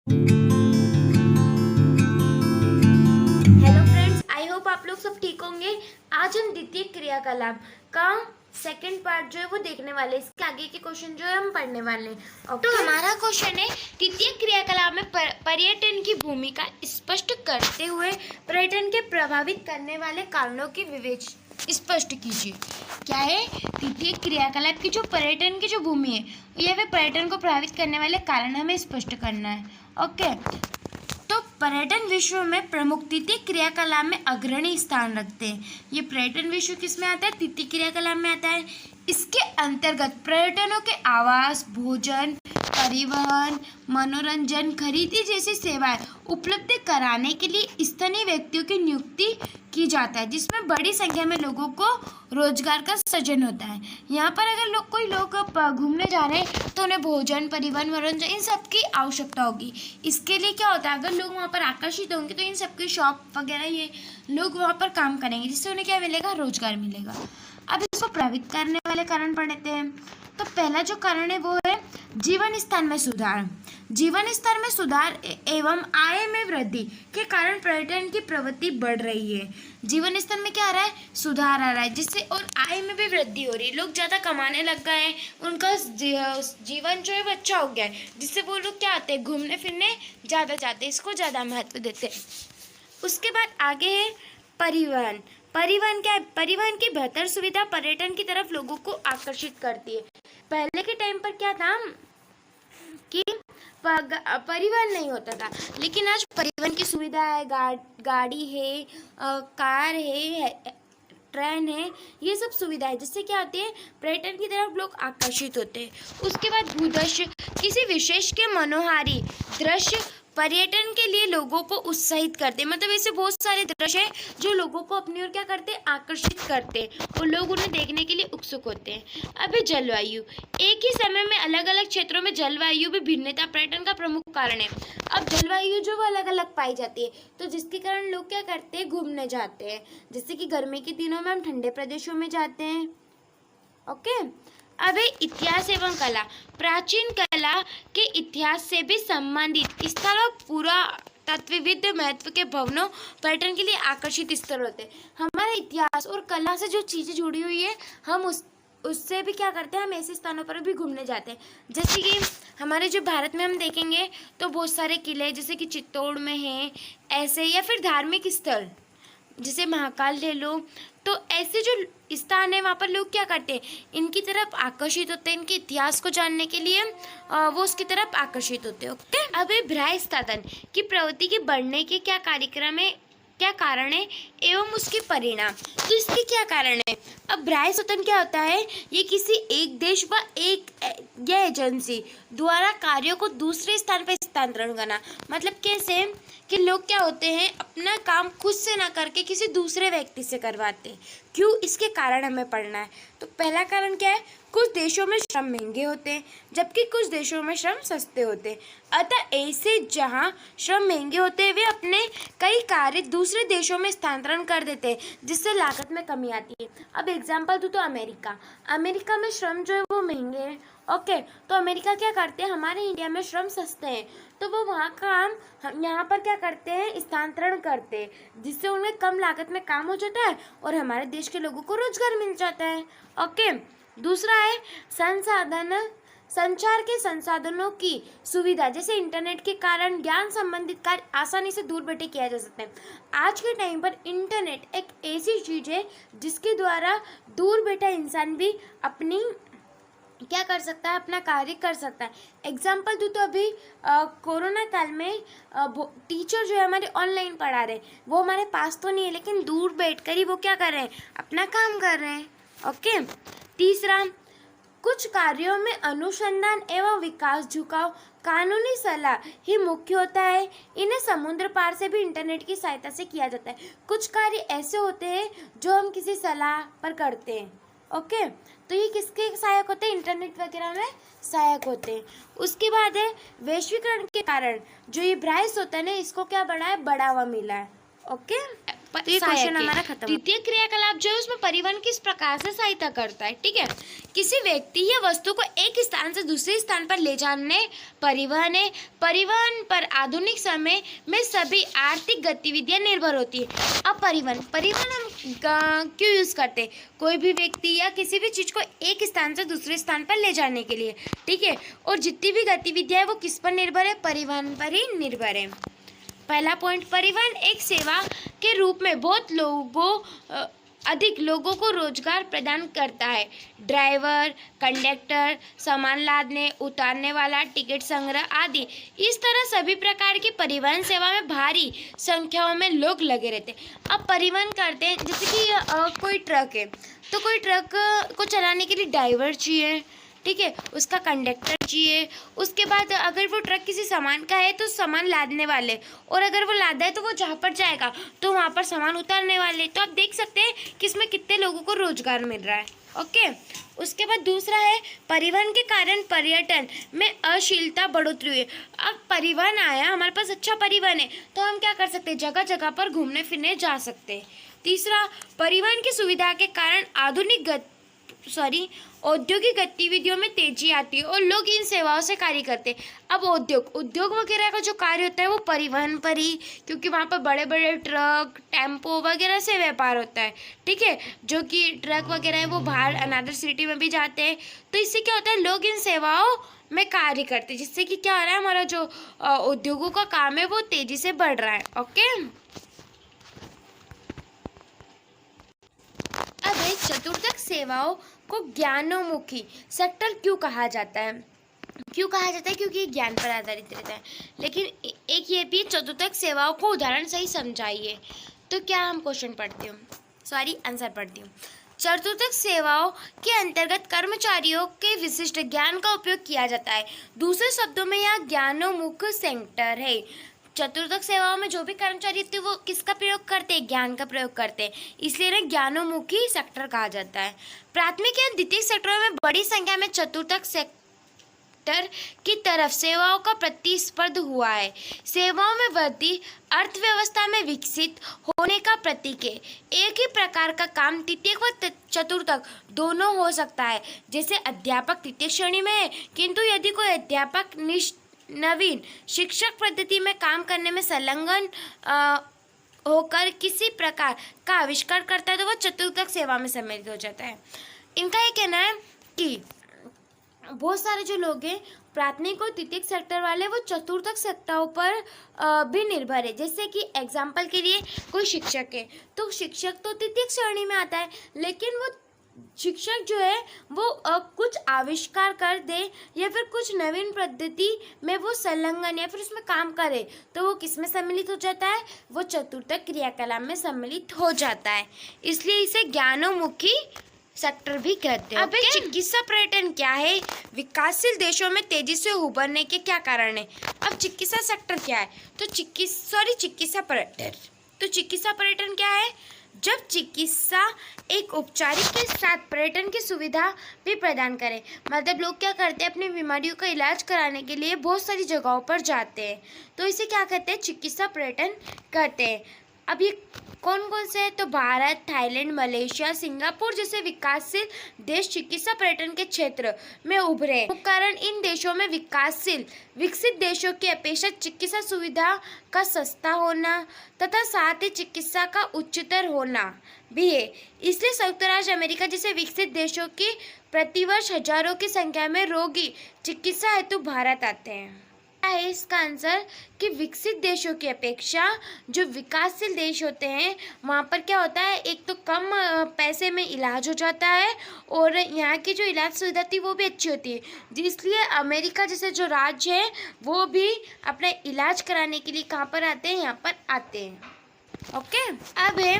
Hello friends, I hope आप लोग सब ठीक होंगे। आज हम द्वितीय क्रियाकलाप का सेकंड पार्ट जो है वो देखने वाले हैं। इसके आगे के क्वेश्चन जो है हम पढ़ने वाले हैं। तो हमारा क्वेश्चन है, द्वितीय क्रियाकलाप में पर्यटन की भूमिका स्पष्ट करते हुए पर्यटन के प्रभावित करने वाले कारणों की स्पष्ट कीजिए। क्या है? द्वितीय क्रियाकलाप की जो पर्यटन की जो भूमि है या फिर पर्यटन को प्रभावित करने वाले कारण हमें स्पष्ट करना है। ओके, तो पर्यटन विश्व में प्रमुख द्वितीय क्रियाकलाप में अग्रणी स्थान रखते हैं। ये पर्यटन विश्व किस में आता है? द्वितीय क्रियाकलाप में आता है। इसके अंतर्गत पर्यटनों के आवास, भोजन, परिवहन, मनोरंजन, खरीदी जैसी सेवाएं उपलब्ध कराने के लिए स्थानीय व्यक्तियों की नियुक्ति की जाता है, जिसमें बड़ी संख्या में लोगों को रोजगार का सृजन होता है। यहाँ पर अगर कोई लोग घूमने जा रहे हैं तो उन्हें भोजन, परिवहन, मनोरंजन इन सब की आवश्यकता होगी। इसके लिए क्या होता है, अगर लोग वहाँ पर आकर्षित होंगे तो इन सब की शॉप वगैरह ये लोग वहाँ पर काम करेंगे, जिससे उन्हें क्या मिलेगा? रोजगार मिलेगा। अब इसको प्रभावित करने वाले कारण पढ़ते हैं। तो पहला जो कारण है वो है जीवन स्तर में सुधार। जीवन स्तर में सुधार एवं आय में वृद्धि के कारण पर्यटन की प्रवृत्ति बढ़ रही है। जीवन स्तर में क्या आ रहा है? सुधार आ रहा है, जिससे और आय में भी वृद्धि हो रही है। लोग ज़्यादा कमाने लग गए हैं, उनका जीवन जो है वो अच्छा हो गया है, जिससे वो लोग क्या आते हैं? घूमने फिरने ज़्यादा जाते हैं, इसको ज़्यादा महत्व देते हैं। उसके बाद आगे है परिवहन। परिवहन क्या है? परिवहन की बेहतर सुविधा पर्यटन की तरफ लोगों को आकर्षित करती है। पहले के टाइम पर क्या था कि परिवहन नहीं होता था, लेकिन आज परिवहन की सुविधा है। गाड़ी है, कार है, ट्रेन है, ये सब सुविधा है, जिससे क्या होती है? पर्यटन की तरफ लोग आकर्षित होते हैं। उसके बाद भूदृश्य, किसी विशेष के मनोहारी दृश्य पर्यटन के लिए लोगों को उत्साहित करते हैं। मतलब ऐसे बहुत सारे दृश्य हैं जो लोगों को अपनी ओर क्या करते हैं? आकर्षित करते हैं, और लोग उन्हें देखने के लिए उत्सुक होते हैं। अभी जलवायु, एक ही समय में अलग अलग क्षेत्रों में जलवायु भी भिन्नता पर्यटन का प्रमुख कारण है। अब जलवायु जो वो अलग अलग पाई जाती है, तो जिसके कारण लोग क्या करते हैं? घूमने जाते हैं। जैसे कि गर्मी के दिनों में हम ठंडे प्रदेशों में जाते हैं। ओके, अब है इतिहास एवं कला। प्राचीन कला के इतिहास से भी संबंधित स्थल और पूरा तत्वविद महत्व के भवनों पर्यटन के लिए आकर्षित स्थल होते हैं। हमारा इतिहास और कला से जो चीज़ें जुड़ी हुई है, हम उससे भी क्या करते हैं? हम ऐसे स्थानों पर भी घूमने जाते हैं। जैसे कि हमारे जो भारत में हम देखेंगे तो बहुत सारे किले, जैसे कि चित्तौड़ में हैं ऐसे, या फिर धार्मिक स्थल जैसे महाकाल ले लो। तो ऐसे जो स्थान है वहाँ पर लोग क्या करते हैं? इनकी तरफ आकर्षित होते हैं, इनके इतिहास को जानने के लिए वो उसकी तरफ आकर्षित होते हैं। ओके, अब ये भ्रायस्थापन की प्रवृत्ति के बढ़ने के क्या कार्यक्रम है, क्या कारण है एवं उसके परिणाम। तो इसके क्या कारण है? अब भ्रायस्थापन क्या होता है? ये किसी एक देश व एक या एजेंसी द्वारा कार्यों को दूसरे स्थान पर स्थानांतरण करना। मतलब कैसे कि लोग क्या होते हैं? अपना काम खुद से ना करके किसी दूसरे व्यक्ति से करवाते हैं। क्यों? इसके कारण हमें पढ़ना है। तो पहला कारण क्या है? कुछ देशों में श्रम महंगे होते हैं, जबकि कुछ देशों में श्रम सस्ते होते हैं। अतः ऐसे जहाँ श्रम महंगे होते हैं, वे अपने कई कार्य दूसरे देशों में स्थानांतरण कर देते हैं, जिससे लागत में कमी आती है। अब एग्जाम्पल दूँ तो अमेरिका में श्रम जो है वो महंगे हैं। ओके, तो अमेरिका क्या करते हैं? हमारे इंडिया में श्रम सस्ते हैं, तो वो वहाँ काम यहाँ पर क्या करते हैं? स्थानांतरण करते हैं, जिससे उन्हें कम लागत में काम हो जाता है और हमारे देश के लोगों को रोजगार मिल जाता है। ओके, दूसरा है संचार के संसाधनों की सुविधा। जैसे इंटरनेट के कारण ज्ञान संबंधित कार्य आसानी से दूर बैठे किया जा सकते हैं। आज के टाइम पर इंटरनेट एक ऐसी चीज़ है जिसके द्वारा दूर बैठा इंसान भी अपनी क्या कर सकता है? अपना कार्य कर सकता है। एग्जाम्पल दूँ तो अभी कोरोना काल में टीचर जो है हमारे ऑनलाइन पढ़ा रहे हैं, वो हमारे पास तो नहीं है, लेकिन दूर बैठकर ही वो क्या कर रहे हैं? अपना काम कर रहे हैं। ओके, तीसरा, कुछ कार्यों में अनुसंधान एवं विकास झुकाव कानूनी सलाह ही मुख्य होता है। इन्हें समुद्र पार से भी इंटरनेट की सहायता से किया जाता है। कुछ कार्य ऐसे होते हैं जो हम किसी सलाह पर करते हैं। ओके, तो ये किसके सहायक होते हैं? इंटरनेट वगैरह में सहायक होते हैं। उसके बाद है वैश्वीकरण के कारण जो ये भ्रायस होता है ना, इसको क्या बढ़ा है? बढ़ावा मिला है। ओके, तो ये क्वेश्चन हमारा खत्म। द्वितीय क्रियाकलाप जो है उसमें परिवहन किस प्रकार से सहायता करता है, ठीक है। किसी व्यक्ति या वस्तु को एक स्थान से दूसरे स्थान पर ले जाने परिवहन है। परिवहन पर आधुनिक समय में सभी आर्थिक गतिविधियां निर्भर होती है। अब परिवहन हम क्यों यूज करते हैं? कोई भी व्यक्ति या किसी भी चीज को एक स्थान से दूसरे स्थान पर ले जाने के लिए, ठीक है। और जितनी भी गतिविधियां है वो किस पर निर्भर है? परिवहन पर ही निर्भर है। पहला पॉइंट, परिवहन एक सेवा के रूप में अधिक लोगों को रोजगार प्रदान करता है। ड्राइवर, कंडक्टर, सामान लादने उतारने वाला, टिकट संग्रह आदि, इस तरह सभी प्रकार की परिवहन सेवा में भारी संख्याओं में लोग लगे रहते हैं। अब परिवहन करते हैं, जैसे कि कोई ट्रक है तो कोई ट्रक को चलाने के लिए ड्राइवर चाहिए, ठीक है, उसका कंडक्टर चाहिए। उसके बाद अगर वो ट्रक किसी सामान का है तो सामान लादने वाले, और अगर वो लादा है तो वो जहाँ पर जाएगा तो वहाँ पर सामान उतारने वाले। तो आप देख सकते हैं कि इसमें कितने लोगों को रोजगार मिल रहा है। ओके, उसके बाद दूसरा है, परिवहन के कारण पर्यटन में अश्लीलता बढ़ोतरी हुई है। अब परिवहन आया, हमारे पास अच्छा परिवहन है तो हम क्या कर सकते हैं? जगह जगह पर घूमने फिरने जा सकते हैं। तीसरा, परिवहन की सुविधा के कारण औद्योगिक गतिविधियों में तेजी आती है और लोग इन सेवाओं से कार्य करते हैं। अब उद्योग वगैरह का जो कार्य होता है वो परिवहन पर ही, क्योंकि वहाँ पर बड़े बड़े ट्रक, टेम्पो वगैरह से व्यापार होता है, ठीक है। जो कि ट्रक वगैरह है वो बाहर अनदर सिटी में भी जाते हैं। तो इससे क्या होता है? लोग इन सेवाओं में कार्य करते हैं, जिससे कि क्या हो रहा है? हमारा जो उद्योगों का काम है वो तेजी से बढ़ रहा है। ओके, अब चतुर्थक सेवाओं को ज्ञानोन्मुखी सेक्टर क्यों कहा जाता है? क्योंकि ये ज्ञान पर आधारित रहता है। लेकिन एक ये भी, चतुर्थक सेवाओं को उदाहरण सही समझाइए। तो क्या हम क्वेश्चन पढ़ती हूँ, आंसर पढ़ती हूँ। चतुर्थक सेवाओं के अंतर्गत कर्मचारियों के विशिष्ट ज्ञान का उपयोग किया जाता है। दूसरे शब्दों में यह ज्ञानोन्मुख सेक्टर है। चतुर्थक सेवाओं में जो भी कर्मचारी होते हैं वो किसका प्रयोग करते हैं? ज्ञान का प्रयोग करते हैं, इसलिए इन्हें ज्ञानोन्मुखी सेक्टर कहा जाता है। प्राथमिक या द्वितीयक सेक्टरों में बड़ी संख्या में चतुर्थक सेक्टर की तरफ सेवाओं का प्रतिस्पर्धा हुआ है। सेवाओं में वृद्धि अर्थव्यवस्था में विकसित होने का प्रतीक है। एक ही प्रकार का काम तृतीयक व चतुर्थक दोनों हो सकता है। जैसे अध्यापक तृतीय श्रेणी में है, किंतु यदि कोई अध्यापक नवीन शिक्षक पद्धति में काम करने में संलग्न होकर किसी प्रकार का आविष्कार करता है तो वह चतुर्थक सेवा में सम्मिलित हो जाता है। इनका ये कहना है कि बहुत सारे जो लोग हैं प्राथमिक और द्वितीयक सेक्टर वाले, वो चतुर्थक सेक्टरों पर भी निर्भर है। जैसे कि एग्जाम्पल के लिए कोई शिक्षक है तो शिक्षक तो द्वितीयक श्रेणी में आता है, लेकिन वो शिक्षक जो है वो कुछ आविष्कार कर दे या फिर कुछ नवीन पद्धति में वो संलग्न या फिर उसमें काम करे तो वो किस में सम्मिलित हो जाता है? वो चतुर्थक क्रियाकलाप में सम्मिलित हो जाता है। इसलिए इसे ज्ञानोन्मुखी सेक्टर भी कहते हैं। अब चिकित्सा पर्यटन क्या है? विकासशील देशों में तेजी से उभरने के क्या कारण है? अब चिकित्सा सेक्टर क्या है? तो चिकित्सा पर्यटन क्या है? जब चिकित्सा एक उपचारिक के साथ पर्यटन की सुविधा भी प्रदान करे। मतलब लोग क्या करते हैं? अपनी बीमारियों का इलाज कराने के लिए बहुत सारी जगहों पर जाते हैं, तो इसे क्या कहते हैं? चिकित्सा पर्यटन कहते हैं। अब ये कौन कौन से हैं? तो भारत, थाईलैंड, मलेशिया, सिंगापुर जैसे विकासशील देश चिकित्सा पर्यटन के क्षेत्र में उभरे। कारण इन देशों में विकसित देशों की अपेक्षा चिकित्सा सुविधा का सस्ता होना तथा साथ ही चिकित्सा का उच्चतर होना भी है। इसलिए संयुक्त राज्य अमेरिका जैसे विकसित देशों की प्रतिवर्ष हजारों की संख्या में रोगी चिकित्सा हेतु भारत आते हैं। है इसका आंसर कि विकसित देशों की अपेक्षा जो विकासशील देश होते हैं वहाँ पर क्या होता है? एक तो कम पैसे में इलाज हो जाता है और यहाँ की जो इलाज सुविधा थी वो भी अच्छी होती है। इसलिए अमेरिका जैसे जो राज्य है वो भी अपना इलाज कराने के लिए कहाँ पर आते हैं? यहाँ पर आते हैं। ओके, अब है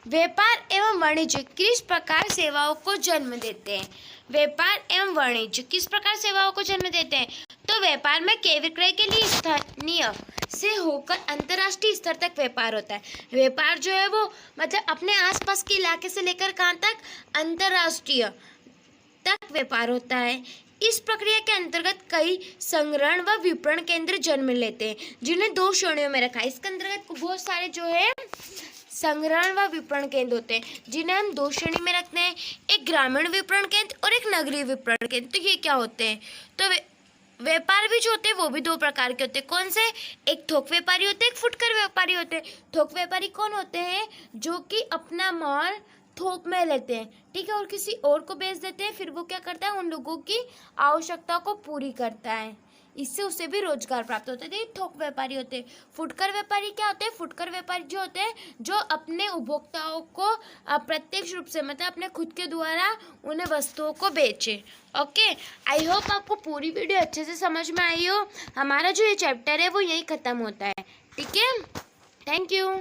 व्यापार एवं वाणिज्य किस प्रकार सेवाओं को जन्म देते हैं? व्यापार एवं वाणिज्य किस प्रकार सेवाओं को जन्म देते हैं? तो व्यापार में क्रय विक्रय के लिए स्थानीय से होकर अंतर्राष्ट्रीय स्तर तक व्यापार होता है। व्यापार जो है वो मतलब अपने आसपास के इलाके से लेकर कहाँ तक? अंतर्राष्ट्रीय तक व्यापार होता है। इस प्रक्रिया के अंतर्गत कई संग्रहण व विपणन केंद्र जन्म लेते हैं, जिन्हें दो श्रेणियों में रखा है। इसके अंतर्गत बहुत सारे जो है संग्रहण व विपणन केंद्र होते हैं, जिन्हें हम दो श्रेणी में रखते हैं, एक ग्रामीण विपणन केंद्र और एक नगरीय विपणन केंद्र। तो ये क्या होते हैं? तो व्यापार भी जो होते हैं वो भी दो प्रकार के होते हैं। कौन से? एक थोक व्यापारी होते हैं, एक फुटकर व्यापारी होते हैं। थोक व्यापारी कौन होते हैं? जो कि अपना माल थोक में लेते हैं, ठीक है, और किसी और को बेच देते हैं, फिर वो क्या करता है, उन लोगों की आवश्यकता को पूरी करता है, इससे उसे भी रोजगार प्राप्त होता है। तो ये थोक व्यापारी होते हैं। फुटकर व्यापारी क्या होते हैं? फुटकर व्यापारी जो होते हैं जो अपने उपभोक्ताओं को प्रत्यक्ष रूप से, मतलब अपने खुद के द्वारा उन्हें वस्तुओं को बेचे। ओके, आई होप आपको पूरी वीडियो अच्छे से समझ में आई हो। हमारा जो ये चैप्टर है वो यहीं ख़त्म होता है, ठीक है। Thank you.